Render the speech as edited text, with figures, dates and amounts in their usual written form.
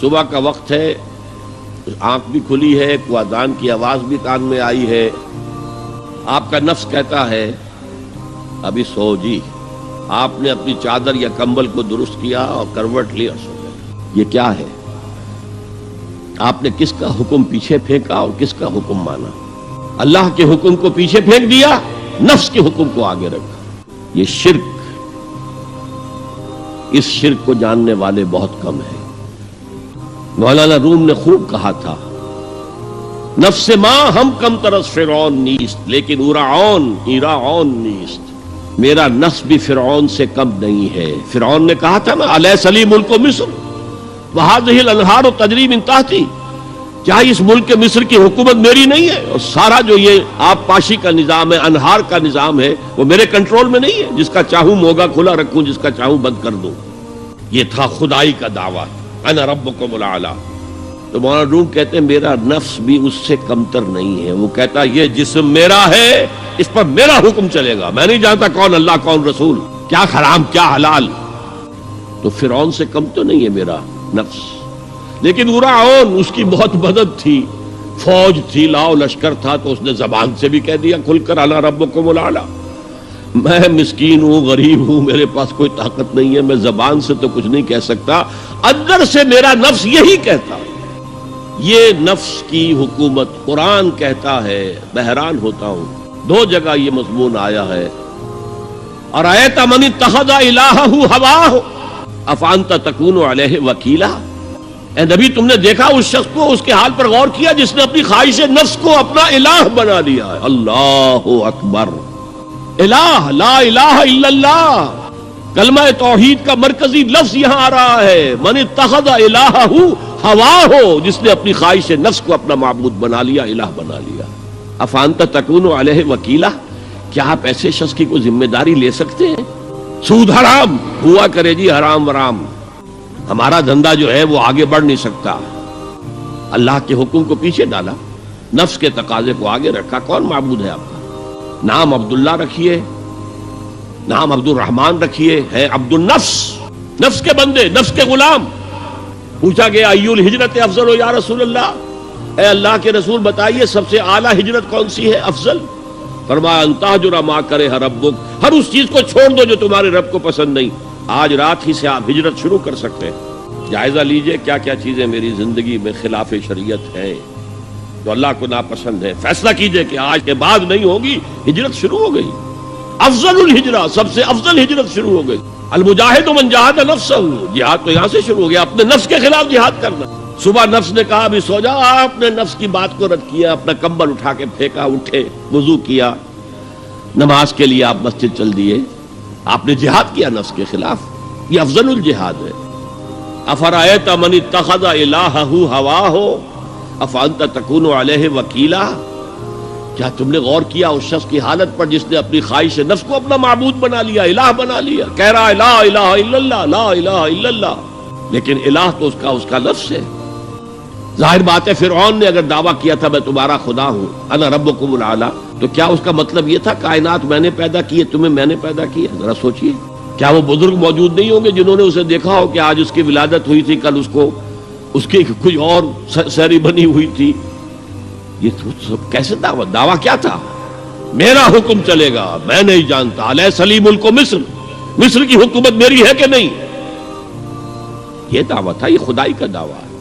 صبح کا وقت ہے، آنکھ بھی کھلی ہے، کوئی اذان کی آواز بھی کان میں آئی ہے، آپ کا نفس کہتا ہے ابھی سو جی، آپ نے اپنی چادر یا کمبل کو درست کیا اور کروٹ لی اور سو گئے۔ یہ کیا ہے؟ آپ نے کس کا حکم پیچھے پھینکا اور کس کا حکم مانا؟ اللہ کے حکم کو پیچھے پھینک دیا، نفس کے حکم کو آگے رکھا۔ یہ شرک، اس شرک کو جاننے والے بہت کم ہیں۔ مولانا روم نے خوب کہا تھا، نفس ماں ہم کم ترس فرعون نیست لیکن ایراعون نیست۔ میرا نفس بھی فرعون سے کم نہیں ہے۔ فرعون نے کہا تھا نا الیس لی ملک مصر وہذہ الانہار تجری من تحتی، کیا اس ملک مصر کی حکومت میری نہیں ہے؟ اور سارا جو یہ آب پاشی کا نظام ہے، انہار کا نظام ہے، وہ میرے کنٹرول میں نہیں ہے؟ جس کا چاہوں موگا کھلا رکھوں، جس کا چاہوں بند کر دوں۔ یہ تھا خدائی کا دعویٰ، انا ربکم الاعلی۔ تو مولانا روم کہتے ہیں میرا نفس بھی اس سے کمتر نہیں ہے۔ وہ کہتا یہ جسم میرا ہے، اس پر میرا حکم چلے گا، میں نہیں جانتا کون اللہ کون رسول، کیا حرام کیا حلال۔ تو فرعون سے کم تو نہیں ہے میرا نفس، لیکن ایراعون اس کی بہت مدد تھی، فوج تھی، لاؤ لشکر تھا، تو اس نے زبان سے بھی کہہ دیا کھل کر انا ربکم الاعلی۔ میں مسکین ہوں، غریب ہوں، میرے پاس کوئی طاقت نہیں ہے، میں زبان سے تو کچھ نہیں کہہ سکتا، اندر سے میرا نفس یہی کہتا۔ یہ نفس کی حکومت قرآن کہتا ہے، بحران ہوتا ہوں۔ دو جگہ یہ مضمون آیا ہے، ارأیت من اتخذ الہہ ہواہ افانت تکون علیہ وکیلا۔ اے نبی تم نے دیکھا اس شخص کو، اس کے حال پر غور کیا جس نے اپنی خواہش نفس کو اپنا الہ بنا لیا ہے۔ اللہ اکبر، الہ لا الہ الا اللہ، کلمہ توحید کا مرکزی لفظ یہاں آ رہا ہے، من اتخذ الہہ ہواہ، جس نے اپنی خواہش نفس کو اپنا معبود بنا لیا، الہ بنا لیا۔ افانت تکون علیہ وکیلا، کیا آپ ایسے شخص کی کوئی ذمہ داری لے سکتے ہیں؟ سود حرام ہوا کرے جی، حرام ورام، ہمارا دھندا جو ہے وہ آگے بڑھ نہیں سکتا۔ اللہ کے حکم کو پیچھے ڈالا، نفس کے تقاضے کو آگے رکھا۔ کون معبود ہے آپ کا؟ نام عبداللہ رکھیے، نام عبد الرحمن رکھیے، ہے عبد النفس، نفس کے بندے، نفس کے غلام۔ پوچھا گیا ای الہجرت افضل ہو یا رسول اللہ، اے اللہ کے رسول بتائیے سب سے اعلیٰ ہجرت کون سی ہے، افضل؟ فرمایا ان تہجر ما کرہ ربک، ہر اس چیز کو چھوڑ دو جو تمہارے رب کو پسند نہیں۔ آج رات ہی سے آپ ہجرت شروع کر سکتے ہیں۔ جائزہ لیجئے کیا کیا چیزیں میری زندگی میں خلاف شریعت ہیں، جو اللہ کو ناپسند ہے، فیصلہ کیجئے کہ آج کے بعد نہیں ہوگی۔ ہجرت شروع ہو گئی، افضل الہجرہ، سب سے افضل ہجرت شروع ہو گئی۔ المجاہد من جاہد نفسہ، جہاد تو یہاں سے شروع ہو گیا، اپنے نفس کے خلاف جہاد کرنا۔ صبح نفس نے کہا ابھی سو جاؤ، آپ نے نفس کی بات کو رد کیا، اپنا کمبل اٹھا کے پھینکا، اٹھے، وضو کیا، نماز کے لیے آپ مسجد چل دیے، آپ نے جہاد کیا نفس کے خلاف۔ یہ افضل الجہاد ہے۔ افرأیت من اتخذ الہہ ہواہ افانت تکون علیہ وکیلا، کیا تم نے غور کیا اس شخص کی حالت پر جس نے اپنی خواہش نفس کو اپنا معبود بنا لیا، الہ بنا لیا؟ کہہ رہا ہے لا الہ الا اللہ، لا الہ الا اللہ، لیکن الہ تو اس کا لفظ ہے۔ ظاہر بات ہے فرعون نے اگر دعویٰ کیا تھا میں تمہارا خدا ہوں، انا ربکم الاعلی، تو کیا اس کا مطلب یہ تھا کائنات میں نے پیدا کی ہے، تمہیں میں نے پیدا کیا؟ ذرا سوچئے، کیا وہ بزرگ موجود نہیں ہوں گے جنہوں نے اسے دیکھا ہو کہ آج اس کی ولادت ہوئی تھی، کل اس کی کوئی اور سیری بنی ہوئی تھی؟ یہ سب کیسے دعویٰ کیا تھا؟ میرا حکم چلے گا، میں نہیں جانتا، الیس لی ملک مصر، مصر کی حکومت میری ہے کہ نہیں؟ یہ دعویٰ تھا، یہ خدائی کا دعویٰ ہے۔